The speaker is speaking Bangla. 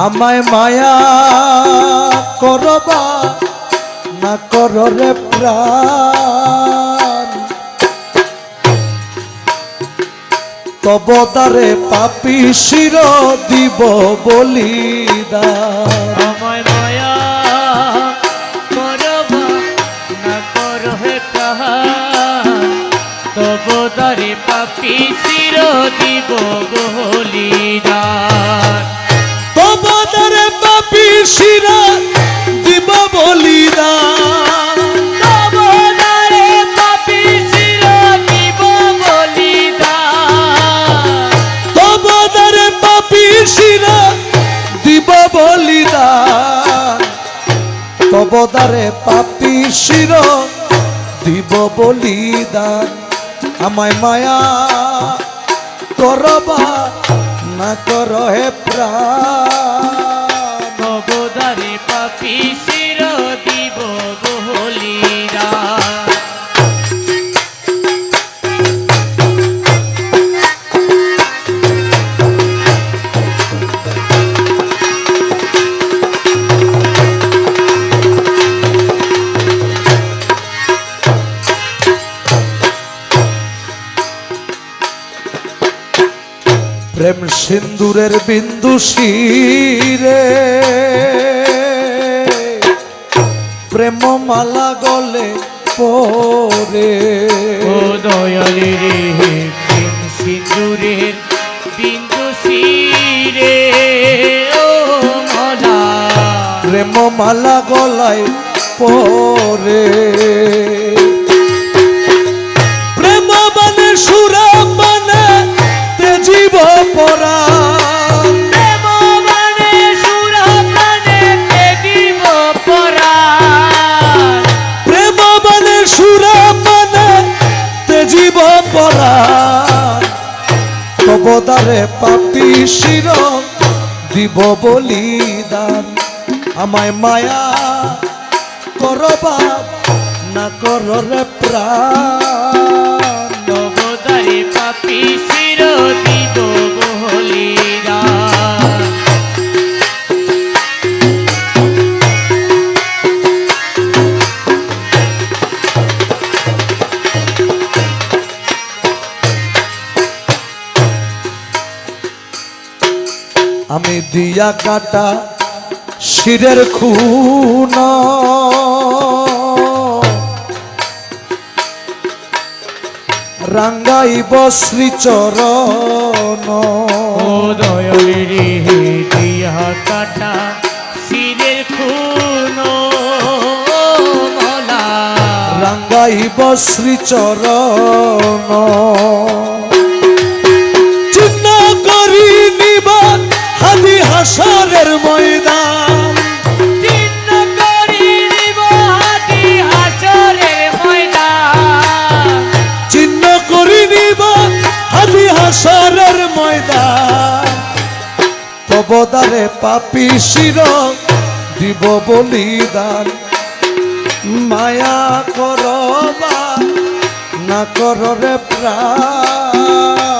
আমায় মায়া করবা না করো রে প্রাণ, তব দ্বারে পাপী শির দিব বলিদান। আমায় মায়া করবা না করো হে প্রাণ, তব দ্বারে পাপী শির দিব বলিদান। তব দ্বারে পাপী শির দিব বলিদান, তব দ্বারে পাপী শির দিব বলিদান। তব দ্বারে পাপী শির দিব বলিদান, তব দ্বারে পাপী শির দিব বলিদান। আমায় মায়া করবা না করো হে প্রাণ, তব দ্বারে পাপী শির দিব বলিদান। প্রেম সিন্দুরের বিন্দু শিরে প্রেম মালা গলে পরে, ও দয়ালে রে প্রেম সিন্দুরের বিন্দু শিরে ও মালা, প্রেম মালা গলায় পরে, প্রেম মানে সুরা মানে তেজিব পরা, প্রেম মানে সুরা প্রাণে দেব পরাণ, প্রেম মানে সুরা মানে তেজিব পরা, তব দ্বারে পাপী শির দিব বলিদান। আমায় মায়া করবা না করো রে প্রাণ, তব দ্বারে পাপী শির দিব বলিদান। আমি দিয়া কাটা শিরের খুন রাঙ্গাইব শ্রীচরণ, ও দয়ালে রে দিয়া কাটা শিরের খুন মালা, রাঙ্গাইব শ্রীচরণ, চিহ্ন করি নিবান হাদি হাসরের ময়দান, চিহ্ন করি নিব হাতি হাসরের ময়দান, চিহ্ন করি নিবান হাদি হাসরের ময়দান, তব দ্বারে পাপী শির দিব বলিদান। মায়া করবা না করো রে প্রাণ,